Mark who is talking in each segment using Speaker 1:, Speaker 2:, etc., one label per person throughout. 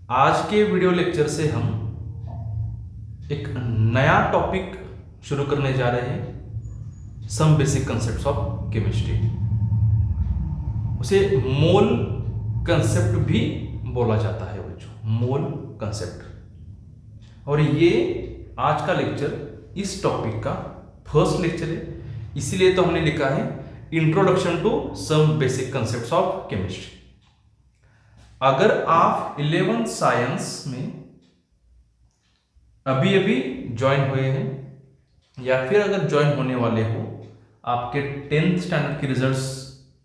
Speaker 1: आज के video lecture से हम एक नया टॉपिक शुरू करने जा रहे हैं, some basic concepts of chemistry. उसे मोल कंसेप्ट भी बोला जाता है बच्चों, मोल कंसेप्ट। और ये आज का लेक्चर इस टॉपिक का फर्स्ट लेक्चर है, इसीलिए तो हमने लिखा है introduction to some basic concepts of chemistry. अगर आप 11th साइंस में अभी अभी ज्वाइन हुए हैं या फिर अगर ज्वाइन होने वाले हो, आपके 10th स्टैंडर्ड के रिजल्ट्स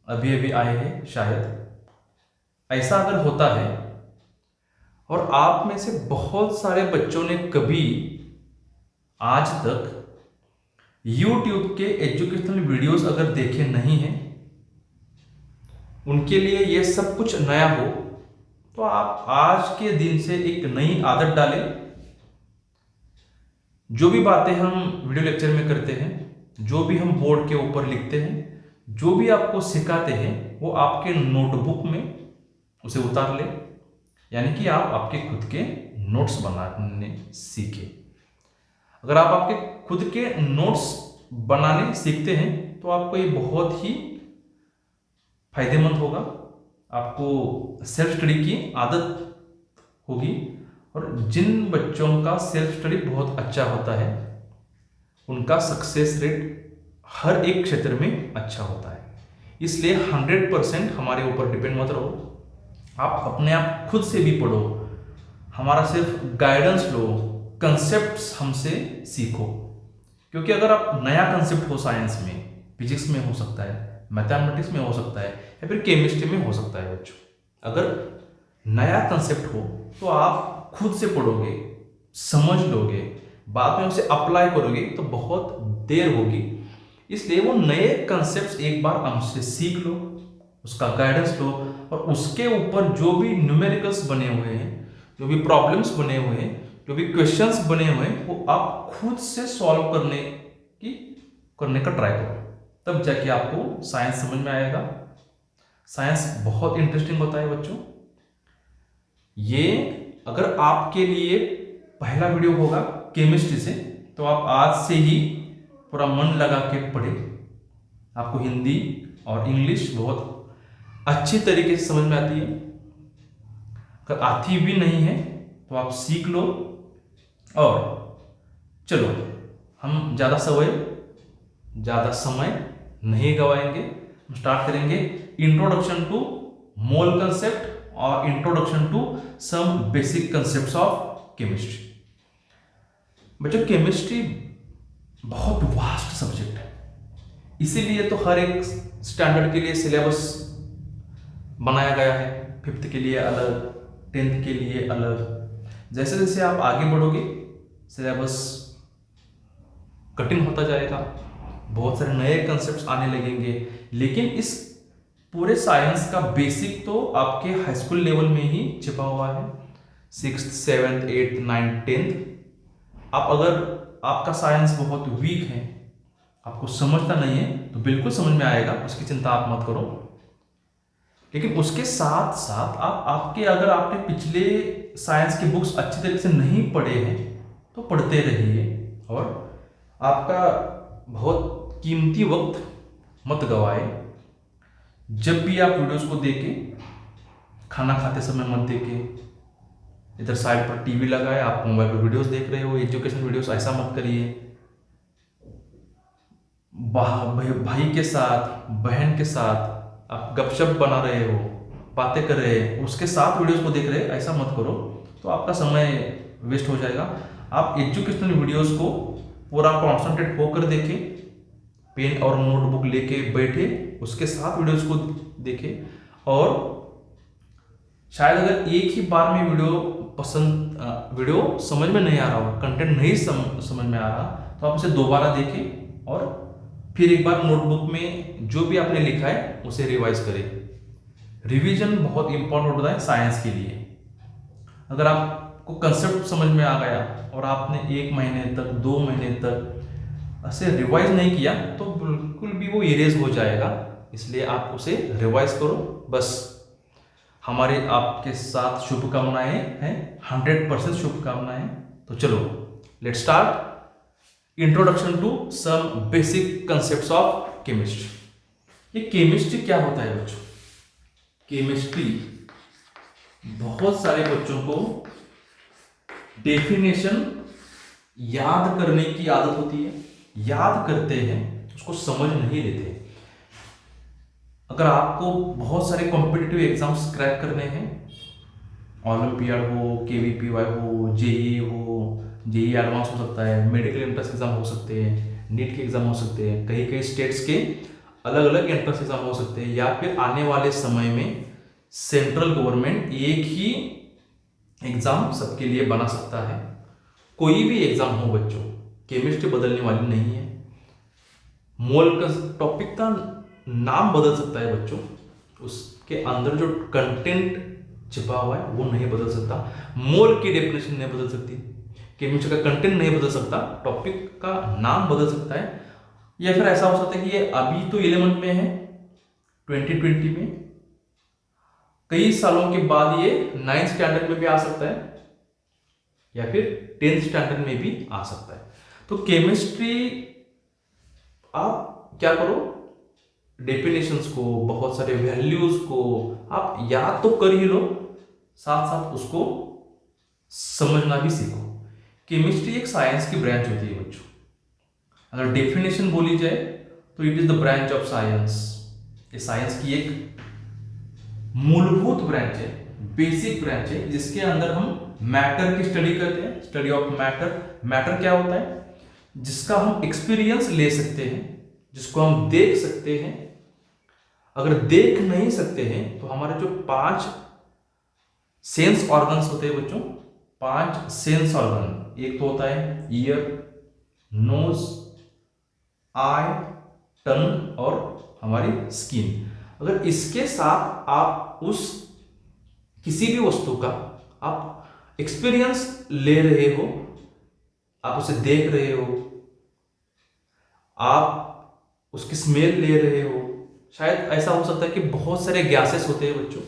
Speaker 1: अभी अभी आए हैं शायद, ऐसा अगर होता है और आप में से बहुत सारे बच्चों ने कभी आज तक YouTube के एजुकेशनल वीडियोस अगर देखे नहीं हैं, उनके लिए ये सब कुछ नया हो, तो आप आज के दिन से एक नई आदत डालें। जो भी बातें हम वीडियो लेक्चर में करते हैं, जो भी हम बोर्ड के ऊपर लिखते हैं, जो भी आपको सिखाते हैं, वो आपके नोटबुक में उसे उतार लें, यानी कि आप आपके खुद के नोट्स बनाने सीखें। अगर आप आपके खुद के नोट्स बनाने सीखते हैं तो आपको ये बहुत ही फायदेमंद होगा। आपको सेल्फ स्टडी की आदत होगी, और जिन बच्चों का सेल्फ स्टडी बहुत अच्छा होता है उनका सक्सेस रेट हर एक क्षेत्र में अच्छा होता है। इसलिए 100% हमारे ऊपर डिपेंड मत रहो, आप अपने आप खुद से भी पढ़ो, हमारा सिर्फ गाइडेंस लो, कंसेप्ट्स हमसे सीखो। क्योंकि अगर आप नया कंसेप्ट हो साइंस में, फिजिक्स में हो सकता है, मैथमेटिक्स में हो सकता है, या फिर केमिस्ट्री में हो सकता है बच्चों, अगर नया कंसेप्ट हो तो आप खुद से पढ़ोगे, समझ लोगे, बाद में उसे अप्लाई करोगे तो बहुत देर होगी। इसलिए वो नए कंसेप्ट्स एक बार हमसे सीख लो, उसका गाइडेंस लो, और उसके ऊपर जो भी न्यूमेरिकल्स बने हुए हैं, जो भी प्रॉब्लम्स बने हुए हैं, जो भी क्वेश्चंस बने हुए हैं, वो आप खुद से सॉल्व करने का ट्राई करो, तब जाके आपको साइंस समझ में आएगा। साइंस बहुत इंटरेस्टिंग होता है बच्चों। ये अगर आपके लिए पहला वीडियो होगा केमिस्ट्री से, तो आप आज से ही पूरा मन लगा के पढ़े। आपको हिंदी और इंग्लिश बहुत अच्छी तरीके से समझ में आती है। अगर आती भी नहीं है तो आप सीख लो। और चलो, हम ज़्यादा समय नहीं गवाएंगे, हम स्टार्ट करेंगे इंट्रोडक्शन टू मोल कंसेप्ट और introduction to some basic concepts of chemistry. बच्चों, केमिस्ट्री बहुत वास्ट सब्जेक्ट है, इसीलिए तो हर एक स्टैंडर्ड के लिए सिलेबस बनाया गया है। 5th के लिए अलग, 10th के लिए अलग। जैसे जैसे आप आगे बढ़ोगे सिलेबस कठिन होता जाएगा, बहुत सारे नए कंसेप्ट्स आने लगेंगे। लेकिन इस पूरे साइंस का बेसिक तो आपके हाई स्कूल लेवल में ही छिपा हुआ है। 6th, 7th, 8th, 9th, 10th। आप अगर आपका साइंस बहुत वीक है, आपको समझता नहीं है, तो बिल्कुल समझ में आएगा, उसकी चिंता आप मत करो। लेकिन उसके साथ साथ अगर आपने पिछले साइंस की बुक्स अच्छी तरीके से नहीं पढ़े हैं तो पढ़ते रहिए, और आपका बहुत कीमती वक्त मत गवाए। जब भी आप वीडियोस को देखें, खाना खाते समय मत देखें, इधर साइड पर टीवी लगाए, आप मोबाइल पर वीडियोस देख रहे हो, एजुकेशन वीडियोस, ऐसा मत करिए। भाई के साथ, बहन के साथ आप गपशप बना रहे हो, बातें कर रहे हैं, उसके साथ वीडियोस को देख रहे हैं, ऐसा मत करो, तो आपका समय वेस्ट हो जाएगा। आप एजुकेशनल वीडियोस को पूरा कॉन्सेंट्रेट होकर देखें, पेन और नोटबुक लेके बैठे, उसके साथ वीडियोस को देखें। और शायद अगर एक ही बार में वीडियो समझ में नहीं आ रहा हो, कंटेंट नहीं समझ में आ रहा, तो आप उसे दोबारा देखें और फिर एक बार नोटबुक में जो भी आपने लिखा है उसे रिवाइज करें। रिवीजन बहुत इंपॉर्टेंट होता है साइंस के लिए। अगर आपको कंसेप्ट समझ में आ गया और आपने 1 महीने तक, 2 महीने तक ऐसे रिवाइज नहीं किया, तो बिल्कुल भी वो इरेज हो जाएगा। इसलिए आप उसे रिवाइज करो। बस हमारे आपके साथ शुभकामनाएं हैं, 100% शुभकामनाएं। तो चलो let's start. Introduction to some basic concepts of chemistry. ये केमिस्ट्री क्या होता है बच्चों? केमिस्ट्री बहुत सारे बच्चों को डेफिनेशन याद करने की आदत होती है, याद करते हैं, उसको समझ नहीं लेते। अगर आपको बहुत सारे कॉम्पिटिटिव एग्जाम्स क्रैक करने हैं, ओलंपियाड हो, केवीपीवाई हो, जेई हो, जेई एडवांस हो सकता है, मेडिकल एंट्रेंस एग्जाम हो सकते हैं, नीट के एग्जाम हो सकते हैं, कई कई स्टेट्स के अलग अलग एंट्रेंस एग्जाम हो सकते हैं, या फिर आने वाले समय में सेंट्रल गवर्नमेंट एक ही एग्जाम सबके लिए बना सकता है। कोई भी एग्जाम हो बच्चों, केमिस्ट्री बदलने वाली नहीं है। मोल का टॉपिक का नाम बदल सकता है बच्चों, उसके अंदर जो कंटेंट छिपा हुआ है वो नहीं बदल सकता। मोल की डेफिनेशन नहीं बदल सकती, केमिस्ट्री का कंटेंट नहीं बदल सकता, टॉपिक का नाम बदल सकता है। या फिर ऐसा हो सकता है कि ये अभी तो 11th में है 2020 में, कई सालों के बाद ये 9th स्टैंडर्ड में भी आ सकता है, या फिर 10th स्टैंडर्ड में भी आ सकता है। तो केमिस्ट्री आप क्या करो, डेफिनेशंस को, बहुत सारे वैल्यूज को आप याद तो कर ही लो, साथ साथ उसको समझना भी सीखो। केमिस्ट्री एक साइंस की ब्रांच होती है बच्चों। अगर डेफिनेशन बोली जाए तो it is the branch of science. ये साइंस की एक मूलभूत ब्रांच है, बेसिक ब्रांच है, जिसके अंदर हम मैटर की स्टडी करते हैं, स्टडी ऑफ मैटर। मैटर क्या होता है? जिसका हम एक्सपीरियंस ले सकते हैं, जिसको हम देख सकते हैं। अगर देख नहीं सकते हैं तो हमारे जो 5 सेंस ऑर्गन्स होते हैं बच्चों, 5 सेंस ऑर्गन, एक तो होता है ईयर, नोज, आई, टंग और हमारी स्किन। अगर इसके साथ आप उस किसी भी वस्तु का आप एक्सपीरियंस ले रहे हो, आप उसे देख रहे हो, आप उसकी स्मेल ले रहे हो, शायद ऐसा हो सकता है कि बहुत सारे गैसेस होते हैं बच्चों,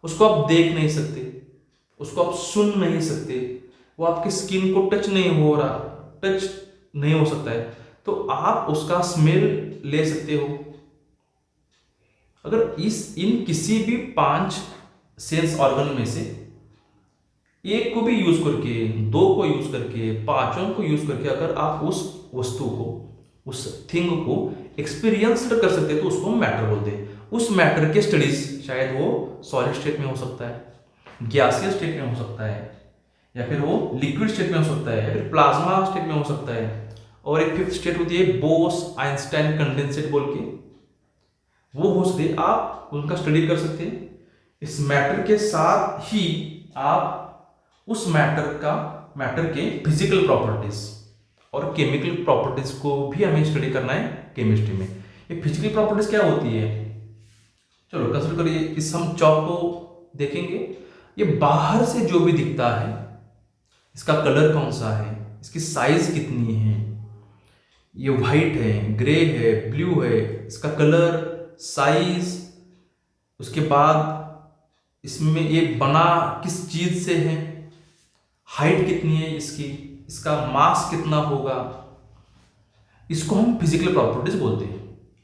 Speaker 1: उसको आप देख नहीं सकते, उसको आप सुन नहीं सकते, वो आपकी स्किन को टच नहीं हो रहा, टच नहीं हो सकता है, तो आप उसका स्मेल ले सकते हो। अगर इन किसी भी 5 सेंस ऑर्गन में से एक को भी यूज करके, 2 को यूज करके, 5 को यूज करके अगर आप उस वस्तु को, उस थिंग को एक्सपीरियंस कर सकते हैं तो उसको मैटर बोलते हैं। उस मैटर के स्टडीज शायद वो सॉलिड स्टेट में हो सकता है, गैसियस स्टेट में हो सकता है, या फिर वो लिक्विड स्टेट में हो सकता है, या फिर प्लाज्मा स्टेट में हो सकता है। और एक 5th स्टेट होती है बोस आइंस्टाइन कंडेंसेट बोल के, वो हो सकते, आप उनका स्टडी कर सकते हैं। इस मैटर के साथ ही आप उस मैटर के फिजिकल प्रॉपर्टीज और केमिकल प्रॉपर्टीज को भी हमें स्टडी करना है केमिस्ट्री में। ये फिजिकल प्रॉपर्टीज क्या होती है? चलो कंसिडर करिए, इस हम चौक को देखेंगे, ये बाहर से जो भी दिखता है, इसका कलर कौन सा है, इसकी साइज कितनी है, ये व्हाइट है, ग्रे है, ब्लू है, इसका कलर, साइज, उसके बाद इसमें ये बना किस चीज से है, हाइट कितनी है इसकी, इसका मास कितना होगा, इसको हम फिजिकल प्रॉपर्टीज बोलते हैं।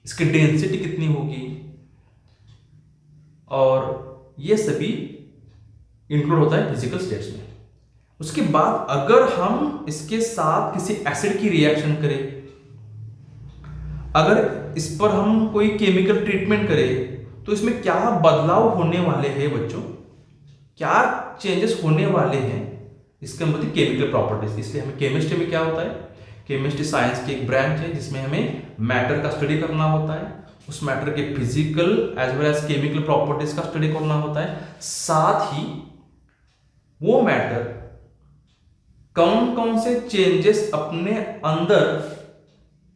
Speaker 1: इसकी डेंसिटी कितनी होगी, और ये सभी इंक्लूड होता है फिजिकल स्टेट्स में। उसके बाद अगर हम इसके साथ किसी एसिड की रिएक्शन करें, अगर इस पर हम कोई केमिकल ट्रीटमेंट करें, तो इसमें क्या बदलाव होने वाले हैं बच्चों, क्या चेंजेस होने वाले हैं, इसके मतलब केमिकल प्रॉपर्टीज। इसलिए हमें केमिस्ट्री में क्या होता है, केमिस्ट्री साइंस की एक ब्रांच है जिसमें हमें मैटर का स्टडी करना होता है, उस मैटर के physical as well as chemical properties का स्टडी करना होता है। साथ ही वो मैटर कौन कौन से चेंजेस अपने अंदर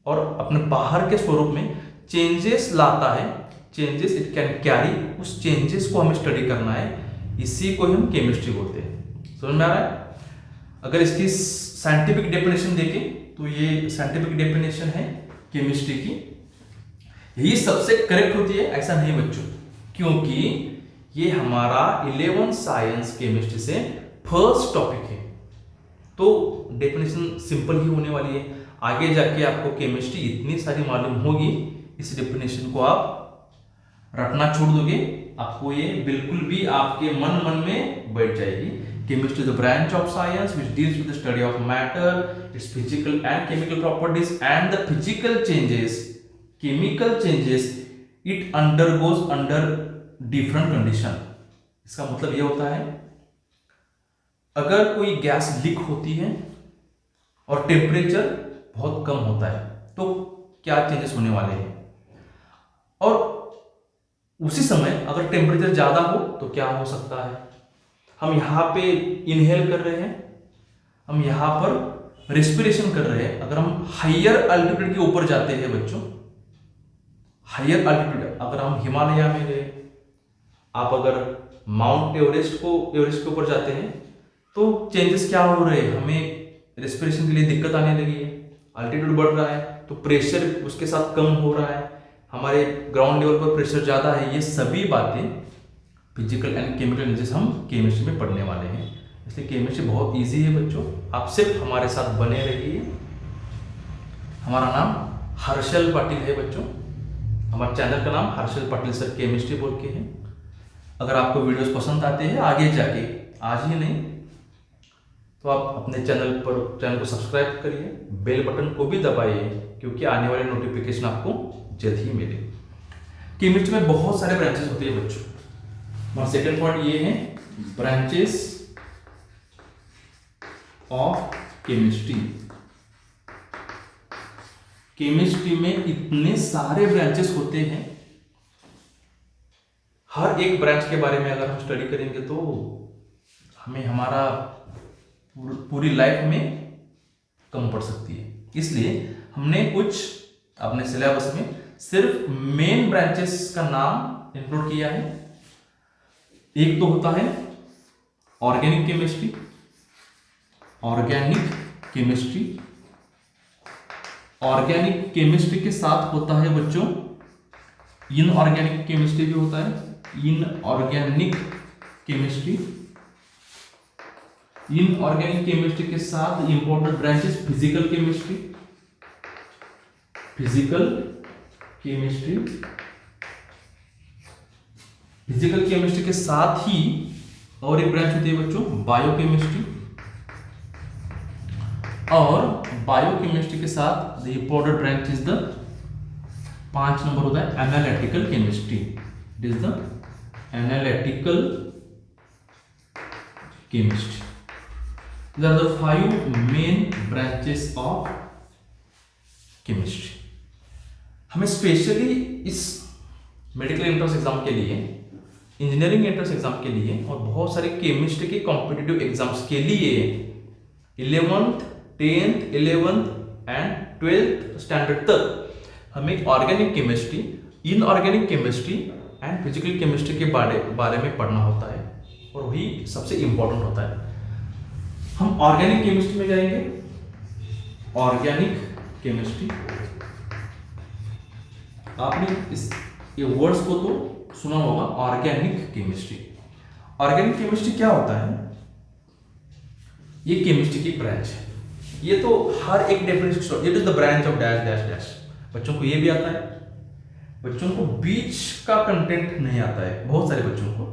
Speaker 1: और अपने बाहर के स्वरूप में चेंजेस लाता है, चेंजेस इट कैन कैरी, उस चेंजेस को हमें स्टडी करना है। इसी को हम केमिस्ट्री बोलते हैं। समझ में आ रहा है? अगर इसकी साइंटिफिक डेफिनेशन देखें तो ये साइंटिफिक डेफिनेशन है केमिस्ट्री की, यही सबसे करेक्ट होती है, ऐसा नहीं बच्चों, क्योंकि ये हमारा 11 साइंस केमिस्ट्री से फर्स्ट टॉपिक है, तो डेफिनेशन सिंपल ही होने वाली है। आगे जाके आपको केमिस्ट्री इतनी सारी मालूम होगी, इस डेफिनेशन को आप रटना छोड़ दोगे, आपको ये बिल्कुल भी आपके मन में बैठ जाएगी। Chemistry is the branch of science which deals with the study of matter, it's physical and chemical properties and the physical changes, chemical changes it undergoes under different condition. इसका मतलब यह होता है, अगर कोई गैस लीक होती है और टेम्परेचर बहुत कम होता है तो क्या चेंजेस होने वाले हैं, और उसी समय अगर टेम्परेचर ज्यादा हो तो क्या हो सकता है। हम यहां पे इनहेल कर रहे हैं, हम यहां पर रेस्पिरेशन कर रहे हैं। अगर हम हायर अल्टीट्यूड के ऊपर जाते हैं बच्चों, हायर अल्टीट्यूड, अगर हम हिमालय में गए, आप अगर माउंट एवरेस्ट के ऊपर जाते हैं तो चेंजेस क्या हो रहे हैं, हमें रेस्पिरेशन के लिए दिक्कत आने लगी है, अल्टीट्यूड बढ़ रहा है तो प्रेशर उसके साथ कम हो रहा है, हमारे ग्राउंड लेवल पर प्रेशर ज्यादा है। ये सभी बातें फिजिकल एंड केमिकल एनर्जीज हम केमिस्ट्री में पढ़ने वाले हैं, इसलिए केमिस्ट्री बहुत इजी है बच्चों, आप सिर्फ हमारे साथ बने रहिए। हमारा नाम हर्षल पाटिल है बच्चों, हमारे चैनल का नाम हर्षल पाटिल सर केमिस्ट्री बोल के है। अगर आपको वीडियोस पसंद आते हैं आगे जाके, आज ही नहीं, तो आप अपने चैनल को सब्सक्राइब करिए, बेल बटन को भी दबाइए, क्योंकि आने वाले नोटिफिकेशन आपको जल्द ही मिले। केमिस्ट्री में बहुत सारे ब्रांचेस होते हैं बच्चों, और सेकंड पॉइंट ये है ब्रांचेस ऑफ केमिस्ट्री। केमिस्ट्री में इतने सारे ब्रांचेस होते हैं, हर एक ब्रांच के बारे में अगर हम स्टडी करेंगे तो हमें हमारा पूरी लाइफ में कम पड़ सकती है। इसलिए हमने कुछ अपने सिलेबस में सिर्फ मेन ब्रांचेस का नाम इंक्लूड किया है। एक तो होता है organic chemistry, organic chemistry, organic chemistry के साथ होता है बच्चों इनऑर्गेनिक केमिस्ट्री भी होता है, इनऑर्गेनिक केमिस्ट्री। इनऑर्गेनिक केमिस्ट्री के साथ important branches physical chemistry, physical chemistry, physical chemistry के साथ ही और एक ब्रांच होती है बच्चों बायोकेमिस्ट्री, और बायोकेमिस्ट्री के साथ the important branch is the 5 number होता है analytical chemistry. It is the analytical chemistry. These are the 5 main branches of chemistry. हमें स्पेशली इस मेडिकल एंट्रेंस एग्जाम के लिए, इंजीनियरिंग एंट्रेंस एग्जाम के लिए और बहुत सारे केमिस्ट्री के कॉम्पिटिटिव एग्जाम्स के लिए 11th, 10th, 11th and 12th standard तक हमें organic chemistry, inorganic chemistry and physical chemistry के बारे में पढ़ना होता है, और वही सबसे इंपॉर्टेंट होता है। हम ऑर्गेनिक केमिस्ट्री में जाएंगे। ऑर्गेनिक केमिस्ट्री, आपने ये वर्ड्स को तो सुना होगा, ऑर्गेनिक केमिस्ट्री। ऑर्गेनिक केमिस्ट्री क्या होता है, ये केमिस्ट्री की ब्रांच है। ये तो हर एक definition, it is the branch of dash dash dash. बच्चों को ये भी आता है, बच्चों को बीच का कंटेंट नहीं आता है बहुत सारे बच्चों को,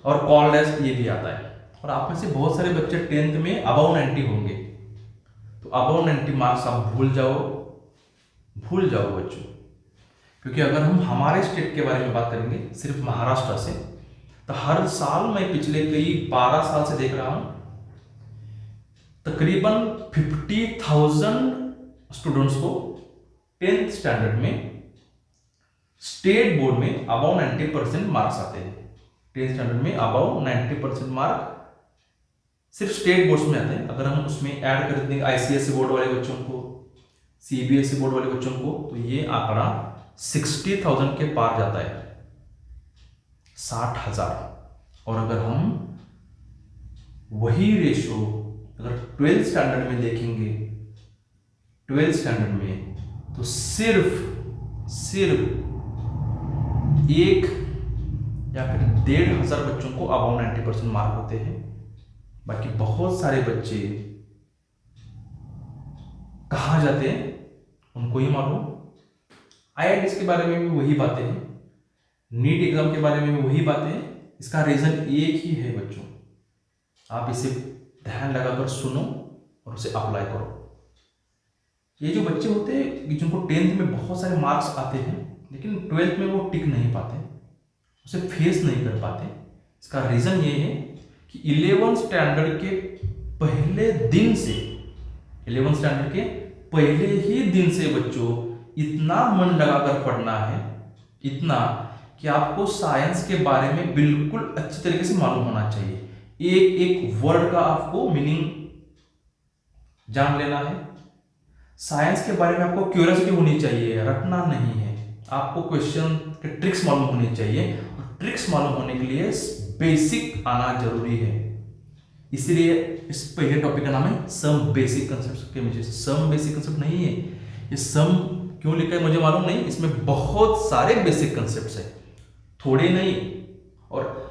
Speaker 1: और कॉल डैश ये भी आता है। और आप में से बहुत सारे बच्चे 10th में अबव 90 होंगे, तो अबव 90 मार्क्स आप भूल जाओ बच्चों, क्योंकि अगर हम हमारे स्टेट के बारे में बात करेंगे सिर्फ महाराष्ट्र से, तो हर साल मैं पिछले कई 12 साल से देख रहा हूं तकरीबन 50,000 स्टूडेंट्स को 10th स्टैंडर्ड में स्टेट बोर्ड में अबव 90% मार्क्स आते हैं। 10th स्टैंडर्ड में अबव 90% मार्क सिर्फ स्टेट बोर्ड्स में आते हैं। अगर हम उसमें ऐड कर देंगे आईसीएसई बोर्ड वाले बच्चों को, सीबीएसई बोर्ड वाले बच्चों को, तो ये आंकड़ा 60,000 के पार जाता है, 60,000। और अगर हम वही रेशो अगर 12th स्टैंडर्ड में देखेंगे, 12th स्टैंडर्ड में, तो सिर्फ एक या फिर 1,500 बच्चों को अबाउट 90% मार्क होते हैं। बाकी बहुत सारे बच्चे कहाँ जाते हैं उनको ही मालूम। IITs के बारे में भी वही बातें हैं, नीट एग्जाम के बारे में भी वही बातें हैं। इसका रीजन एक ही है बच्चों, आप इसे ध्यान लगाकर सुनो और उसे अप्लाई करो। ये जो बच्चे होते हैं जिनको 10th में बहुत सारे मार्क्स आते हैं लेकिन 12th में वो टिक नहीं पाते, उसे फेस नहीं कर पाते, इसका रीजन ये है कि 11th स्टैंडर्ड के पहले दिन से, 11th स्टैंडर्ड के पहले ही दिन से बच्चों इतना मन लगाकर पढ़ना है, इतना कि आपको साइंस के बारे में बिल्कुल अच्छी तरीके से मालूम होना चाहिए। एक एक वर्ड का आपको मीनिंग जान लेना है। साइंस के बारे में आपको क्यूरियोसिटी होनी चाहिए, रटना नहीं है। आपको क्वेश्चन के ट्रिक्स मालूम होनी चाहिए और ट्रिक्स मालूम होने के लिए बेसिक आना जरूरी है। इसलिए इस पहले टॉपिक का नाम है some basic concept chemistry. Some basic concept नहीं है, ये सम क्यों लिखा है मुझे मालूम नहीं, इसमें बहुत सारे बेसिक कंसेप्ट्स है, थोड़े नहीं। और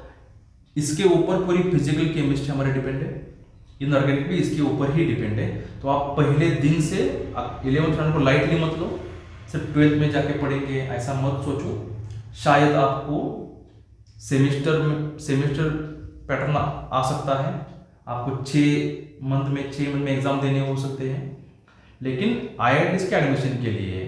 Speaker 1: इसके ऊपर पूरी फिजिकल केमिस्ट्री हमारे डिपेंड है, इनऑर्गेनिक भी इसके ऊपर ही डिपेंड है। तो आप पहले दिन से 11th स्टैंडर्ड को लाइटली मत लो, सिर्फ 12th में जाके पढ़ेंगे ऐसा मत सोचो। शायद आपको सेमेस्टर पैटर्न आ सकता है, आपको 6 मंथ में एग्जाम देने हो सकते हैं, लेकिन IITs के एडमिशन के लिए,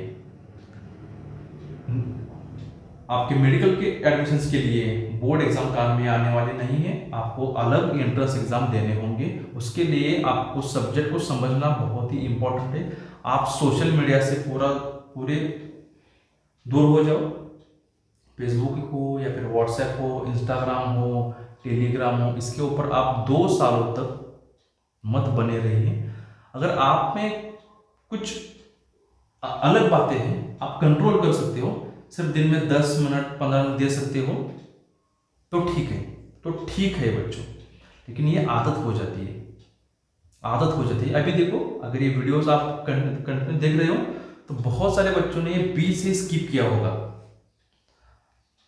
Speaker 1: आपके मेडिकल के एडमिशंस के लिए बोर्ड एग्जाम काम में आने वाले नहीं है। आपको अलग एंट्रेंस एग्जाम देने होंगे, उसके लिए आपको सब्जेक्ट को समझना बहुत ही इंपॉर्टेंट है। आप सोशल मीडिया से पूरे दूर हो जाओ, फेसबुक हो या फिर व्हाट्सएप हो, इंस्टाग्राम हो, टेलीग्राम हो, इसके ऊपर आप 2 सालों तक मत बने रहिए। अगर आप में कुछ अलग बातें हैं, आप कंट्रोल कर सकते हो, सिर्फ दिन में 10 मिनट 15 मिनट दे सकते हो तो ठीक है बच्चों। लेकिन ये आदत हो जाती है, अभी देखो अगर ये वीडियोस आप कंटिन्यू देख रहे हो तो बहुत सारे बच्चों ने ये बीच से स्किप किया होगा,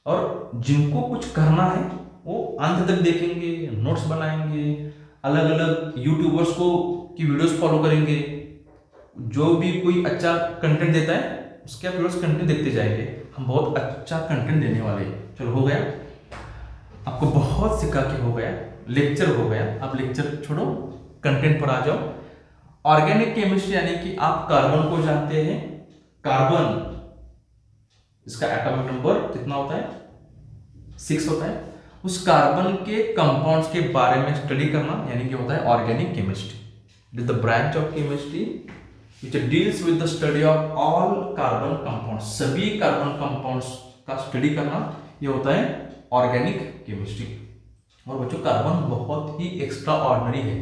Speaker 1: और जिनको कुछ करना है वो अंत तक देखेंगे, नोट्स बनाएंगे, अलग अलग यूट्यूबर्स की वीडियोस फॉलो करेंगे, जो भी कोई अच्छा कंटेंट देता है उसके आप वीडियोस कंटेंट देखते जाएंगे। हम बहुत अच्छा कंटेंट देने वाले हैं। चलो हो गया, आपको बहुत सिखा के हो गया, लेक्चर हो गया। अब लेक्चर छोड़ो, कंटेंट पर आ जाओ। ऑर्गेनिक केमिस्ट्री यानी कि आप कार्बन को जानते हैं। कार्बन, इसका एटॉमिक नंबर कितना होता है? 6 होता है। उस कार्बन के कंपाउंड्स के बारे में स्टडी करना यानी कि होता है organic chemistry. It is the branch of chemistry which deals with the study of all carbon compounds। सभी कार्बन कंपाउंड्स का स्टडी करना ये होता है ऑर्गेनिक केमिस्ट्री। और बच्चों कार्बन बहुत ही एक्स्ट्रा ऑर्डिनरी है।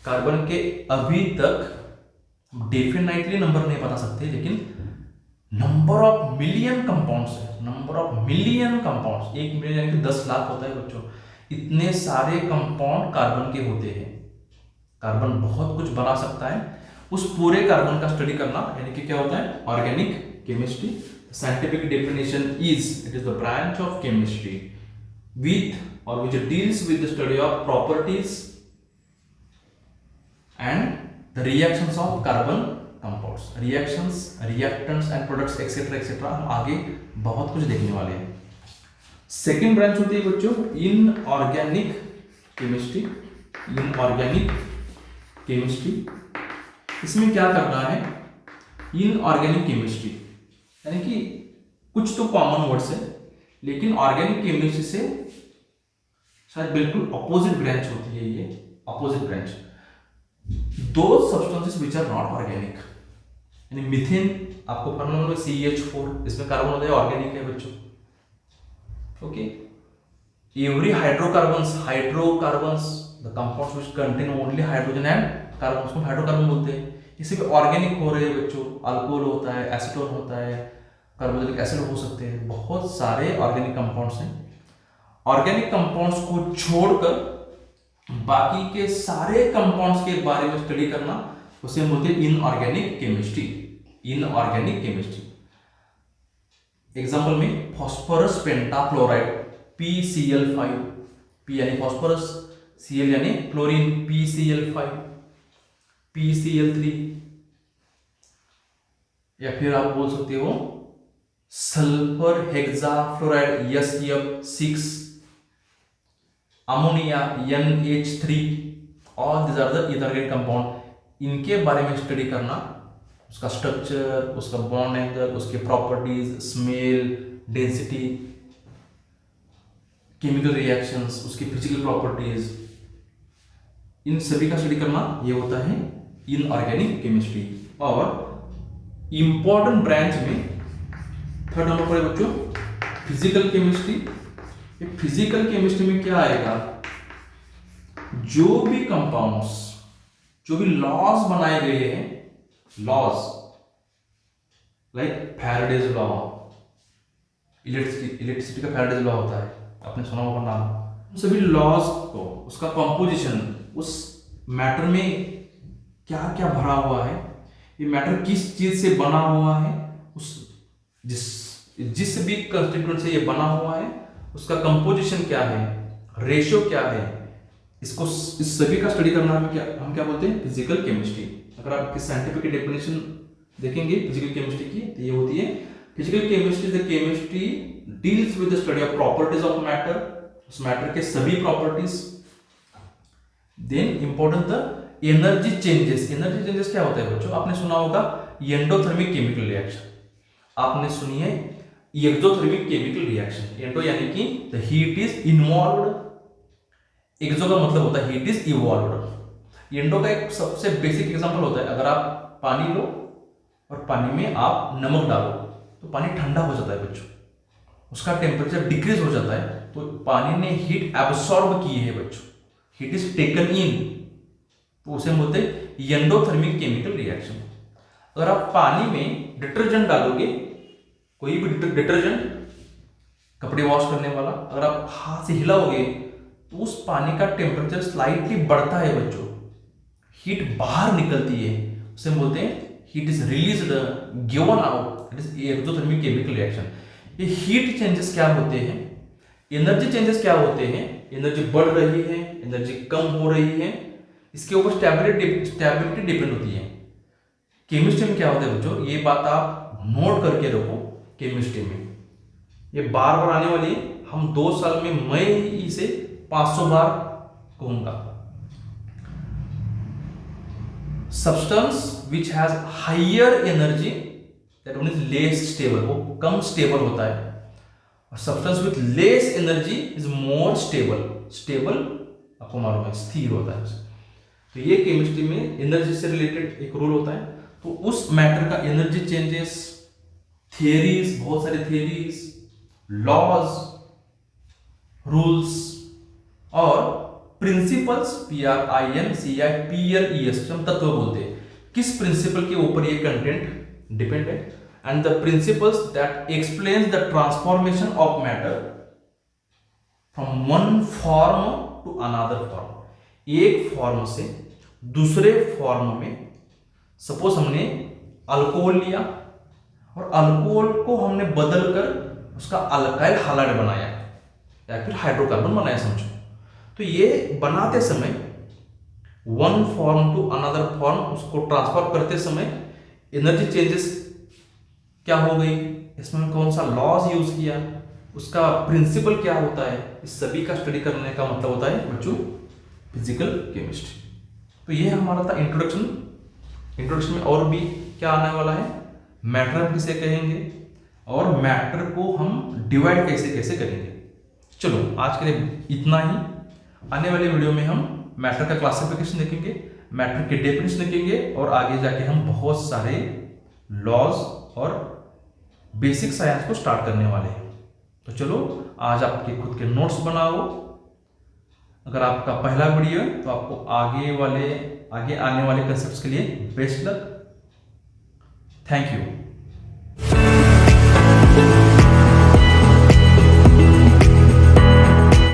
Speaker 1: कार्बन के अभी तक डेफिनेटली नंबर नहीं बता सकते, लेकिन नंबर ऑफ मिलियन कंपाउंड्स है, number of million compounds, 1 million यानी कि 10 लाख होता है बच्चों। इतने सारे कंपाउंड कार्बन के होते हैं। कार्बन बहुत कुछ बना सकता है। उस पूरे कार्बन का स्टडी करना यानी कि क्या होता है organic chemistry. Scientific definition is it is the branch of chemistry with और which deals with the study of properties and the reactions of carbon compounds, reactions, reactants and products etcetera etcetera. हम आगे बहुत कुछ देखने वाले हैं। Second branch होती है बच्चों इनऑर्गेनिक केमिस्ट्री। इनऑर्गेनिक केमिस्ट्री, इसमें क्या करना है? इनऑर्गेनिक केमिस्ट्री यानी कि कुछ तो कॉमन वर्ड्स है, लेकिन ऑर्गेनिक केमिस्ट्री से शायद बिल्कुल अपोजिट ब्रांच होती है। ये अपोजिट ब्रांच, दो substances which are not organic, यानी मीथेन आपको फॉर्मूला में CH4, इसमें कार्बन होता है, ऑर्गेनिक है बच्चों। Okay, every hydrocarbons the compounds which contain only hydrogen and carbon, उसको हाइड्रोकार्बन बोलते हैं। इसी पे ऑर्गेनिक हो रहे हैं बच्चों, अल्कोहल होता है, एसीटोन होता है, कार्बोक्सिलिक एसिड हो सकते हैं, बहुत सारे ऑर्गेनिक कंपाउंड्स हैं। ऑर्गेनिक कंपाउंड्स को छोड़कर बाकी के सारे कंपाउंड्स के बारे में स्टडी करना उसे हम बोलते हैं inorganic chemistry. Inorganic chemistry example में फास्फोरस पेंटाक्लोराइड, PCl5, P यानी फॉस्फोरस, Cl यानी क्लोरीन, PCl5, PCl3, या फिर आप बोल सकते हो sulphur hexafluoride SEF6, ammonia NH3, all this are the inorganic compound. इनके बारे में स्टडी करना, उसका स्ट्रक्चर, उसका बॉन्ड एंगल, उसके properties, smell, density, chemical reactions, उसकी फिजिकल प्रॉपर्टीज, इन सभी का स्टडी करना ये होता है इनऑर्गेनिक केमिस्ट्री। और इंपॉर्टेंट ब्रांच में थर्ड नंबर पर है बच्चों फिजिकल केमिस्ट्री। फिजिकल केमिस्ट्री में क्या आएगा, जो भी कंपाउंड्स, जो भी लॉज बनाए गए हैं, laws like Faraday's law, electricity का फैराडेज लॉ होता है, आपने सुना होगा नाम। सभी लॉज को, उसका कंपोजिशन, उस मैटर में क्या क्या भरा हुआ है, ये मैटर किस चीज से बना हुआ है, उस जिस भी कंस्टिट्यूएंट से ये बना हुआ है उसका कंपोजिशन क्या है, रेशियो क्या है, इसको, इस सभी का स्टडी करना हम क्या बोलते हैं, फिजिकल केमिस्ट्री। अगर आप इसकी साइंटिफिक डेफिनेशन देखेंगे फिजिकल केमिस्ट्री की तो ये होती है, physical chemistry the chemistry deals with the study of properties of matter, उस मैटर के सभी properties. Then important the energy changes. Energy changes क्या होता है बच्चों, आपने सुना होगा एंडोथर्मिक केमिकल रिएक्शन, आपने सुनी है एक्सोथर्मिक केमिकल रिएक्शन। एंडो यानी कि द हीट इज इन्वॉल्व्ड, एक्सो का मतलब होता है हीट इज इवॉल्व्ड। एंडो का एक सबसे बेसिक एग्जांपल होता है, अगर आप पानी लो और पानी में आप नमक डालो तो पानी ठंडा हो जाता है बच्चों, उसका टेम्परेचर डिक्रीज हो जाता है, तो पानी ने हीट एब्सॉर्ब की है बच्चों, हीट इज टेकन इन, तो उसे बोलते हैं एंडोथर्मिक केमिकल रिएक्शन। अगर आप पानी में डिटर्जेंट डालोगे, कोई भी डिटर्जेंट, कपड़े वॉश करने वाला, अगर आप हाथ से हिलाओगे तो उस पानी का टेम्परेचर स्लाइटली बढ़ता है बच्चों, हीट बाहर निकलती है, उसे बोलते हैं heat is released, given out, it is exothermic chemical reaction. ये हीट चेंजेस क्या होते हैं, एनर्जी चेंजेस क्या होते हैं, एनर्जी बढ़ रही है, एनर्जी कम हो रही है, इसके ऊपर स्टेबिलिटी डिपेंड होती है। केमिस्ट्री में क्या होता है बच्चों, ये बात आप नोट करके रखो, केमिस्ट्री में ये बार बार आने वाली है, हम 2 साल में मैं इसे 500 बार कहूंगा। Substance which has higher energy that one is less stable, वो कम स्टेबल होता है, और substance with less energy is more stable. Stable आपको मालूम है स्थिर होता है। तो ये केमिस्ट्री में एनर्जी से रिलेटेड एक रूल होता है। तो उस मैटर का एनर्जी चेंजेस, थियरीज, बहुत सारे थियरीज, लॉज, रूल्स और प्रिंसिपल्स, PRINCIPLES हम तत्व बोलते हैं, किस प्रिंसिपल के ऊपर ये कंटेंट डिपेंड है, and the principles that explains the transformation of matter from one form to another form, एक फॉर्म से दूसरे फॉर्म में। सपोज हमने अल्कोहल लिया और अल्कोहल को हमने बदल कर उसका अल्काइल हैलाइड बनाया या फिर हाइड्रोकार्बन बनाया समझो, तो ये बनाते समय one form to another form, उसको ट्रांसफर करते समय एनर्जी चेंजेस क्या हो गई, इसमें कौन सा लॉज यूज किया, उसका प्रिंसिपल क्या होता है, इस सभी का स्टडी करने का मतलब होता है बच्चों फिजिकल केमिस्ट्री। तो ये हमारा था इंट्रोडक्शन। इंट्रोडक्शन में और भी क्या आने वाला है, मैटर हम किसे कहेंगे और मैटर को हम डिवाइड कैसे कैसे करेंगे। चलो आज के लिए इतना ही। आने वाले वीडियो में हम मैटर का क्लासिफिकेशन देखेंगे, मैटर के डेफिनेशन देखेंगे और आगे जाके हम बहुत सारे लॉज और बेसिक साइंस को स्टार्ट करने वाले हैं। तो चलो आज आपके खुद के नोट्स बनाओ। अगर आपका पहला वीडियो है तो आपको आगे आने वाले कंसेप्ट्स के लिए बेस्ट लक। Thank you.